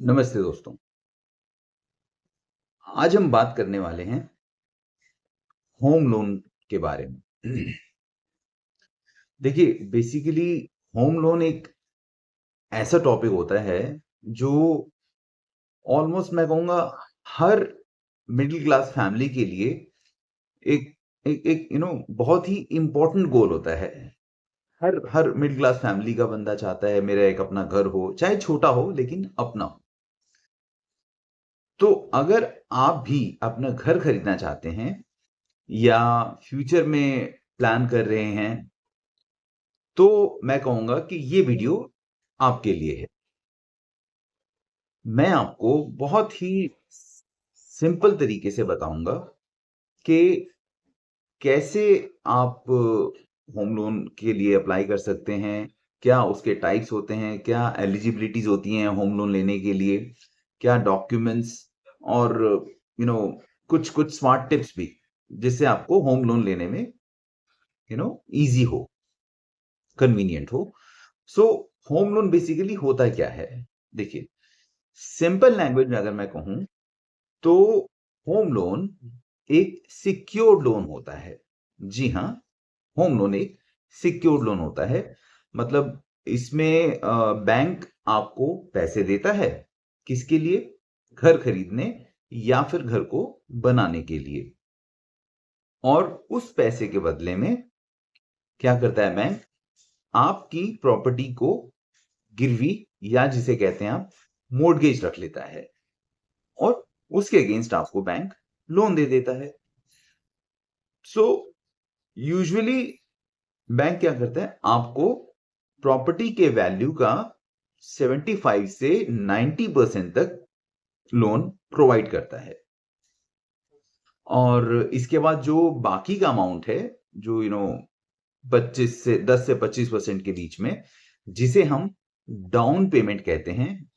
नमस्ते दोस्तों। आज हम बात करने वाले हैं होम लोन के बारे में। देखिए बेसिकली होम लोन एक ऐसा टॉपिक होता है जो ऑलमोस्ट मैं कहूँगा हर मिडिल क्लास फैमिली के लिए एक एक एक बहुत ही इम्पोर्टेंट गोल होता है। हर हर मिडिल क्लास फैमिली का बंदा चाहता है मेरा एक अपना घर हो, चाहे छोटा हो लेकिन अपना हो। तो अगर आप भी अपना घर खरीदना चाहते हैं या फ्यूचर में प्लान कर रहे हैं, तो मैं कहूँगा कि ये वीडियो आपके लिए है। मैं आपको बहुत ही सिंपल तरीके से बताऊँगा कि कैसे आप होम लोन के लिए अप्लाई कर सकते हैं, क्या उसके टाइप्स होते हैं, क्या एलिजिबिलिटीज़ होती हैं होम लोन लेने के लिए, क्या डॉक्यूमेंट्स और यू नो कुछ स्मार्ट टिप्स भी, जिससे आपको होम लोन लेने में ईज़ी हो, कन्वीनिएंट हो। सो होम लोन बेसिकली होता क्या है? देखिए, सिंपल लैंग्वेज में अगर मैं कहूं तो होम लोन एक सिक्योर्ड लोन होता है। जी हाँ, होम लोन एक सिक्योर्ड लोन होता है। मतलब इसमें बैंक आपको पैसे देता है। किसके लिए? घर खरीदने या फिर घर को बनाने के लिए। और उस पैसे के बदले में क्या करता है बैंक? आपकी प्रॉपर्टी को गिरवी या जिसे कहते हैं आप मोर्टगेज रख लेता है और उसके अगेंस्ट आपको बैंक लोन दे देता है। सो यूजुअली बैंक क्या करता है? आपको प्रॉपर्टी के वैल्यू का 75 से 90% तक लोन प्रोवाइड करता है। और इसके बाद जो बाकी का अमाउंट है, जो 10 से 25% के बीच में, जिसे हम डाउन पेमेंट कहते हैं,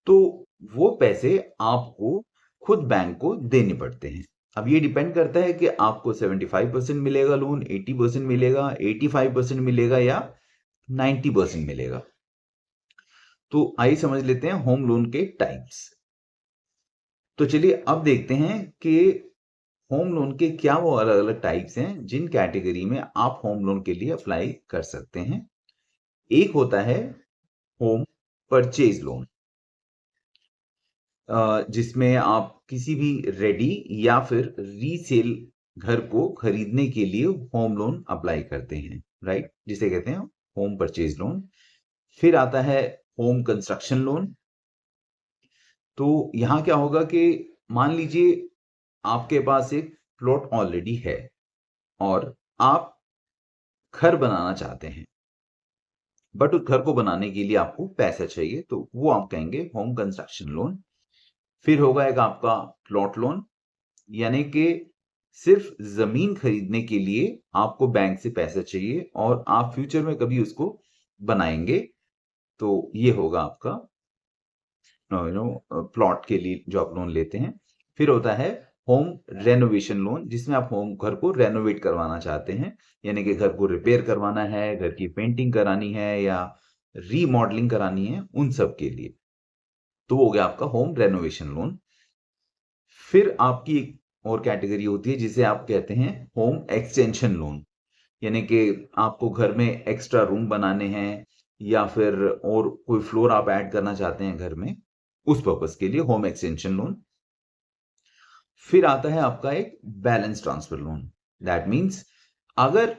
तो वो पैसे आपको खुद बैंक को देने पड़ते हैं। अब ये डिपेंड करता है कि आपको 75% मिलेगा लोन, 80% मिलेगा, 85% मिलेगा या 90% मिलेगा। तो आइए समझ लेते हैं होम लोन के टाइप्स। तो चलिए अब देखते हैं कि होम लोन के क्या वो अलग अलग टाइप्स हैं जिन कैटेगरी में आप होम लोन के लिए अप्लाई कर सकते हैं। एक होता है होम परचेज लोन, जिसमें आप किसी भी रेडी या फिर रीसेल घर को खरीदने के लिए होम लोन अप्लाई करते हैं, राइट? जिसे कहते हैं होम परचेज लोन। फिर आता है होम कंस्ट्रक्शन लोन। तो यहां क्या होगा कि मान लीजिए आपके पास एक प्लॉट ऑलरेडी है और आप घर बनाना चाहते हैं, बट उस घर को बनाने के लिए आपको पैसा चाहिए, तो वो आप कहेंगे होम कंस्ट्रक्शन लोन। फिर होगा एक आपका प्लॉट लोन, यानी कि सिर्फ जमीन खरीदने के लिए आपको बैंक से पैसा चाहिए और आप फ्यूचर में कभी उसको बनाएंगे, तो ये होगा आपका प्लॉट के लिए जो आप लोन लेते हैं। फिर होता है होम रेनोवेशन लोन, जिसमें आप होम घर को रेनोवेट करवाना चाहते हैं, यानी कि घर को रिपेयर करवाना है, घर की पेंटिंग करानी है या रीमॉडलिंग करानी है, उन सब के लिए। तो वो हो गया आपका होम रेनोवेशन लोन। फिर आपकी एक और कैटेगरी होती है जिसे आप कहते हैं होम एक्सटेंशन लोन, यानी कि आपको घर में एक्स्ट्रा रूम बनाने हैं या फिर और कोई फ्लोर आप ऐड करना चाहते हैं घर में, उस पर्पस के लिए होम एक्सटेंशन लोन। फिर आता है आपका एक balance transfer loan. That means अगर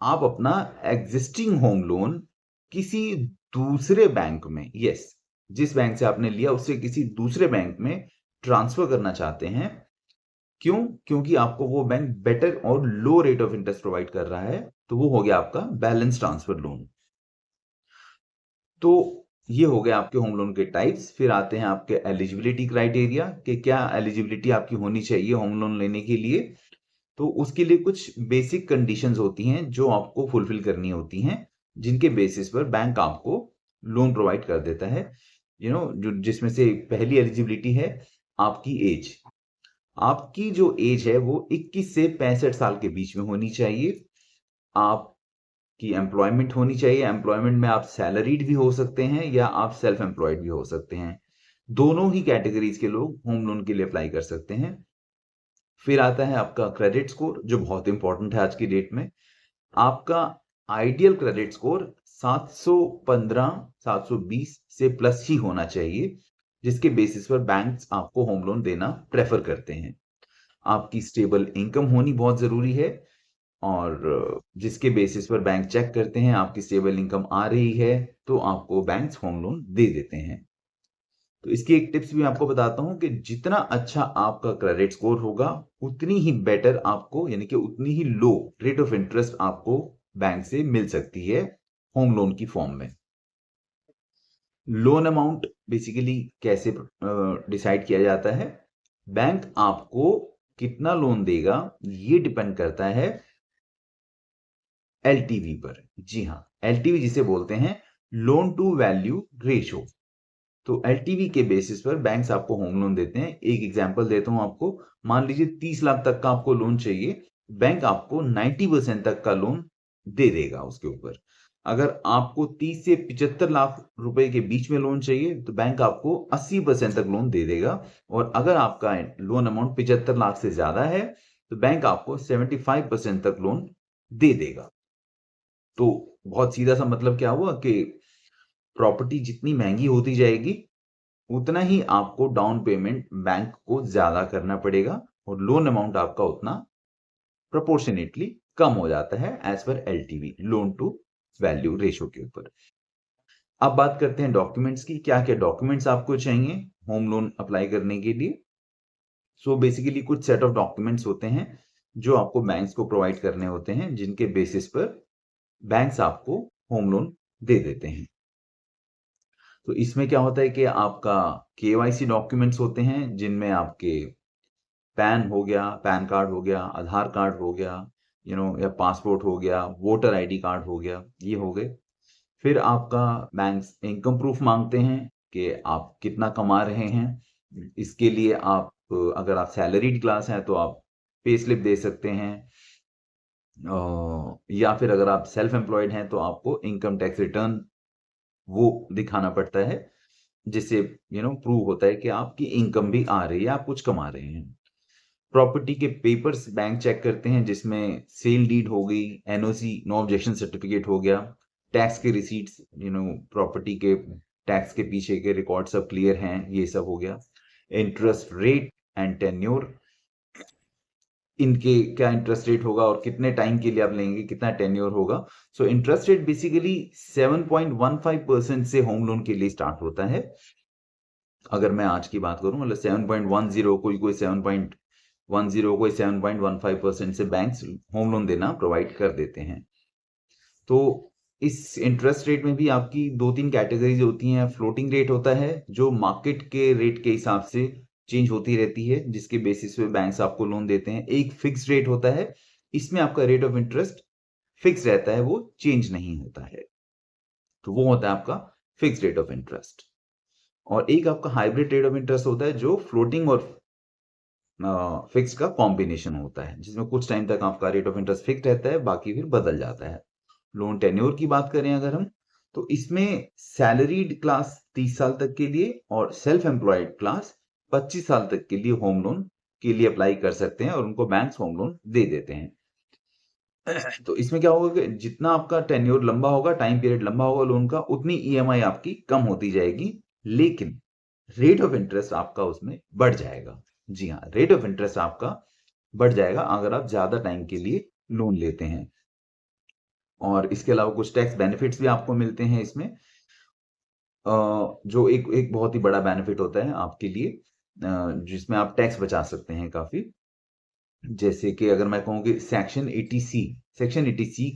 आप अपना एग्जिस्टिंग होम लोन किसी दूसरे बैंक में, यस, जिस बैंक से आपने लिया उससे किसी दूसरे बैंक में ट्रांसफर करना चाहते हैं, क्यों? क्योंकि आपको वो बैंक बेटर और लो रेट ऑफ इंटरेस्ट प्रोवाइड कर रहा है, तो वो हो गया आपका बैलेंस ट्रांसफर लोन। तो ये हो गए आपके होम लोन के टाइप्स। फिर आते हैं आपके एलिजिबिलिटी क्राइटेरिया कि क्या एलिजिबिलिटी आपकी होनी चाहिए होम लोन लेने के लिए। तो उसके लिए कुछ बेसिक कंडीशंस होती हैं जो आपको फुलफिल करनी होती हैं, जिनके बेसिस पर बैंक आपको लोन प्रोवाइड कर देता है। जो जिसमें से पहली एलिजिबिलिटी है आपकी एज। आपकी जो एज है वो 21 से 65 साल के बीच में होनी चाहिए। आपकी एम्प्लॉयमेंट होनी चाहिए। एम्प्लॉयमेंट में आप सैलरीड भी हो सकते हैं या आप सेल्फ एम्प्लॉयड भी हो सकते हैं। दोनों ही कैटेगरीज के लोग होम लोन के लिए अप्लाई कर सकते हैं। फिर आता है आपका क्रेडिट स्कोर, जो बहुत इंपॉर्टेंट है आज की डेट में। आपका आइडियल क्रेडिट स्कोर 715 720 से प्लस ही होना चाहिए, जिसके बेसिस पर बैंक्स आपको होम लोन देना प्रेफर करते हैं। आपकी स्टेबल इनकम होनी बहुत जरूरी है, और जिसके बेसिस पर बैंक चेक करते हैं आपकी स्टेबल इनकम आ रही है तो आपको बैंक्स होम लोन दे देते हैं। तो इसकी एक टिप्स भी आपको बताता हूं कि जितना अच्छा आपका क्रेडिट स्कोर होगा, उतनी ही बेटर आपको, यानी कि उतनी ही लो रेट ऑफ इंटरेस्ट आपको बैंक से मिल सकती है होम लोन की फॉर्म में। लोन अमाउंट बेसिकली कैसे डिसाइड किया जाता है? बैंक आपको कितना लोन देगा ये डिपेंड करता है एलटीवी पर। जी हाँ, एलटीवी जिसे बोलते हैं लोन टू वैल्यू रेशो। तो एलटीवी के बेसिस पर बैंक्स आपको होम लोन देते हैं। एक एग्जांपल देता हूं आपको। मान लीजिए 30 लाख तक का आपको लोन चाहिए, बैंक आपको 90% तक का लोन दे देगा उसके ऊपर। अगर आपको 30 से 75 लाख रुपए के बीच में लोन चाहिए तो बैंक आपको 80% तक लोन दे देगा। और अगर आपका लोन अमाउंट 75 लाख से ज्यादा है तो बैंक आपको 75% तक लोन दे देगा। तो बहुत सीधा सा मतलब क्या हुआ कि प्रॉपर्टी जितनी महंगी होती जाएगी, उतना ही आपको डाउन पेमेंट बैंक को ज्यादा करना पड़ेगा, और लोन अमाउंट आपका उतना प्रोपोर्शनेटली कम हो जाता है as per LTV, loan to value ratio के ऊपर। अब बात करते हैं डॉक्यूमेंट्स की। क्या क्या डॉक्यूमेंट्स आपको चाहिए होम लोन अप्लाई करने के लिए? सो बेसिकली कुछ सेट ऑफ डॉक्यूमेंट्स होते हैं जो आपको बैंक्स को प्रोवाइड करने होते हैं, जिनके बेसिस पर बैंक्स आपको होम लोन दे देते हैं। तो इसमें क्या होता है कि आपका केवाईसी डॉक्यूमेंट्स होते हैं, जिनमें आपके पैन हो गया, पैन कार्ड हो गया, आधार कार्ड हो गया, या पासपोर्ट हो गया, वोटर आईडी कार्ड हो गया, ये हो गए। फिर आपका बैंक्स इनकम प्रूफ मांगते हैं कि आप कितना कमा रहे हैं। इसके लिए आप, अगर आप सैलरीड क्लास हैं तो आप पे स्लिप दे सकते हैं, या फिर अगर आप सेल्फ एम्प्लॉयड हैं तो आपको इनकम टैक्स रिटर्न वो दिखाना पड़ता है, जिससे प्रूव होता है कि आपकी इनकम भी आ रही है, आप कुछ कमा रहे हैं। प्रॉपर्टी के पेपर्स बैंक चेक करते हैं, जिसमें सेल डीड हो गई, एनओसी नो ऑब्जेक्शन सर्टिफिकेट हो गया, टैक्स के रिसीट्स, प्रॉपर्टी के टैक्स के पीछे के रिकॉर्ड सब क्लियर हैं, ये सब हो गया। इंटरेस्ट रेट एंड टेन्योर, इनके क्या इंटरेस्ट रेट होगा और कितने टाइम के लिए आप लेंगे, कितना टेन्योर होगा। सो इंटरेस्ट रेट बेसिकली 7.15% से होम लोन के लिए स्टार्ट होता है। अगर मैं आज की बात करूं, मतलब 7.10, कोई 7.10, कोई 7.15% से बैंक्स होम लोन देना प्रोवाइड कर देते हैं। तो इस इंटरेस्ट रेट में भी आपकी 2-3 कैटेगरीज होती हैं। फ्लोटिंग रेट होता है, जो मार्केट के रेट के हिसाब से चेंज होती रहती है, जिसके बेसिस पे बैंक्स आपको लोन देते हैं। एक फिक्स रेट होता है, इसमें आपका रेट ऑफ इंटरेस्ट फिक्स रहता है, वो चेंज नहीं होता है। तो वो होता है आपका फिक्स रेट ऑफ इंटरेस्ट। और एक आपका हाइब्रिड रेट ऑफ इंटरेस्ट होता है, जो फ्लोटिंग और फिक्स का कॉम्बिनेशन होता है, जिसमें कुछ टाइम तक आपका रेट ऑफ इंटरेस्ट फिक्स रहता है, बाकी फिर बदल जाता है। लोन टेन्योर की बात करें अगर हम, तो इसमें सैलरीड क्लास 30 साल तक के लिए और सेल्फ एम्प्लॉयड क्लास 25 साल तक के लिए होम लोन के लिए अप्लाई कर सकते हैं, और उनको बैंक्स होम लोन दे देते हैं। तो इसमें क्या होगा कि जितना आपका टेन्योर लंबा होगा, टाइम पीरियड लंबा होगा लोन का, उतनी ईएमआई आपकी कम होती जाएगी, लेकिन रेट ऑफ इंटरेस्ट आपका उसमें बढ़ जाएगा। जी हाँ, रेट ऑफ इंटरेस्ट आपका बढ़ जाएगा अगर आप ज्यादा टाइम के लिए लोन लेते हैं। और इसके अलावा कुछ टैक्स बेनिफिट्स भी आपको मिलते हैं इसमें, जो एक एक बहुत ही बड़ा बेनिफिट होता है आपके लिए, जिसमें आप टैक्स बचा सकते हैं काफी। जैसे कि अगर मैं कहूँ कि सेक्शन 80C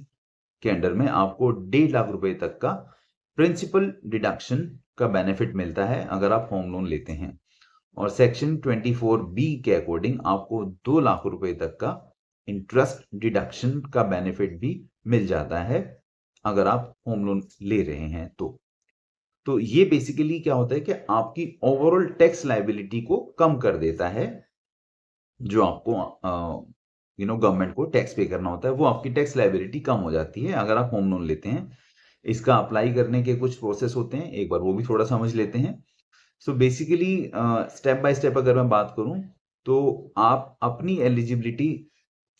के अंडर में आपको 1.5 लाख रुपए तक का प्रिंसिपल डिडक्शन का बेनिफिट मिलता है अगर आप होम लोन लेते हैं। और सेक्शन 24B के अकॉर्डिंग आपको 2 लाख रुपए तक का इंटरेस्ट डिडक्शन का बेनिफिट भी मिल जाता है अगर आप होम लोन ले रहे हैं तो ये बेसिकली क्या होता है कि आपकी ओवरऑल टैक्स लायबिलिटी को कम कर देता है, जो आपको गवर्नमेंट को टैक्स पे करना होता है, वो आपकी टैक्स लायबिलिटी कम हो जाती है अगर आप होम लोन लेते हैं। इसका अप्लाई करने के कुछ प्रोसेस होते हैं, एक बार वो भी थोड़ा समझ लेते हैं। So basically step by step अगर मैं बात करूं तो आप अपनी एलिजिबिलिटी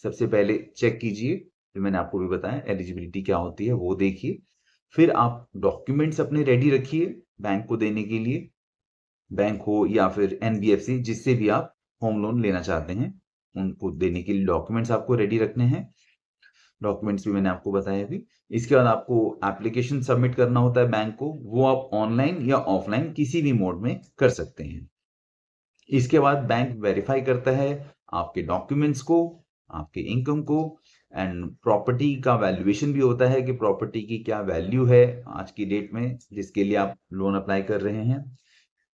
सबसे पहले चेक कीजिए, जो मैंने आपको भी बताया एलिजिबिलिटी क्या होती है वो देखिए। फिर आप डॉक्यूमेंट्स अपने रेडी रखिए बैंक को देने के लिए, बैंक हो या फिर एनबीएफसी जिससे भी आप होम लोन लेना चाहते हैं उनको देने के लिए डॉक्यूमेंट्स आपको रेडी रखने हैं। डॉक्यूमेंट्स भी मैंने आपको बताया अभी। इसके बाद आपको एप्लीकेशन सबमिट करना होता है बैंक को, वो आप ऑनलाइन या ऑफलाइन किसी भी मोड में कर सकते हैं। इसके बाद बैंक वेरीफाई करता है आपके डॉक्यूमेंट्स को, आपके इनकम को, एंड प्रॉपर्टी का वैल्यूएशन भी होता है कि प्रॉपर्टी की क्या वैल्यू है आज की डेट में जिसके लिए आप लोन अप्लाई कर रहे हैं।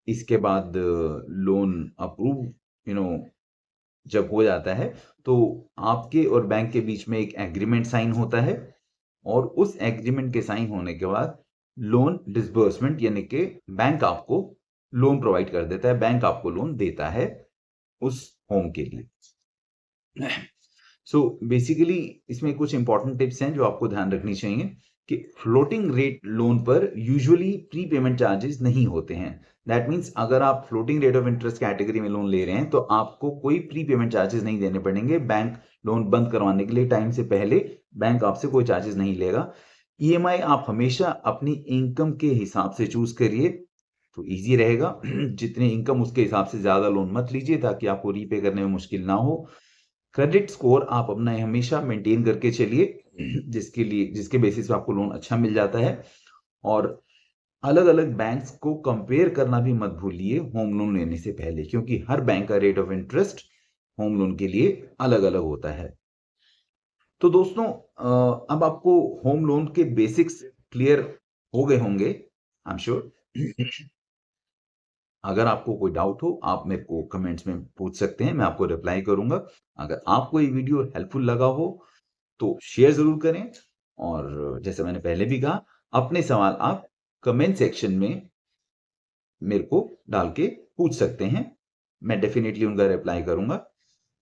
इसके बाद लोन अप्रूव जब हो जाता है तो आपके और बैंक के बीच में एक एग्रीमेंट साइन होता है, और उस एग्रीमेंट के साइन होने के बाद लोन डिसबर्समेंट यानी कि बैंक आपको लोन प्रोवाइड कर देता है, बैंक आपको लोन देता है उस होम के लिए। सो बेसिकली इसमें कुछ इंपॉर्टेंट टिप्स हैं जो आपको ध्यान रखनी चाहिए कि फ्लोटिंग रेट लोन पर यूजुअली प्री पेमेंट चार्जेस नहीं होते हैं। दैट मीन्स अगर आप floating rate of interest category में लोन ले रहे हैं तो आपको कोई प्री पेमेंट चार्जेस नहीं देने पड़ेंगे। बैंक लोन बंद करवाने के लिए टाइम से पहले बैंक आपसे कोई चार्जेस नहीं लेगा। ईएमआई आप हमेशा अपनी इनकम के हिसाब से चूज करिए तो इजी रहेगा। जितनी इनकम उसके हिसाब से ज्यादा लोन मत लीजिए ताकि आपको रीपे करने में मुश्किल ना हो। क्रेडिट स्कोर आप अपना हमेशा मेंटेन करके चलिए जिसके बेसिस पे आपको लोन अच्छा मिल जाता है। और अलग अलग बैंक्स को कंपेयर करना भी मत भूलिए होम लोन लेने से पहले, क्योंकि हर बैंक का rate of interest home loan के लिए अलग अलग होता है। तो दोस्तों अब आपको होम लोन के बेसिक्स क्लियर हो गए होंगे आई एम श्योर। अगर आपको कोई डाउट हो आप मेरे को कमेंट्स में पूछ सकते हैं, मैं आपको रिप्लाई करूंगा। अगर आपको ये वीडियो हेल्पफुल लगा हो तो शेयर जरूर करें, और जैसे मैंने पहले भी कहा अपने सवाल आप कमेंट सेक्शन में मेरे को डाल के पूछ सकते हैं, मैं डेफिनेटली उनका रिप्लाई करूंगा।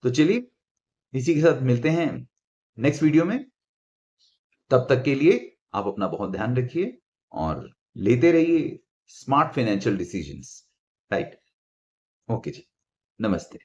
तो चलिए इसी के साथ मिलते हैं नेक्स्ट वीडियो में। तब तक के लिए आप अपना बहुत ध्यान रखिए और लेते रहिए smart financial decisions, right? Okay जी, नमस्ते।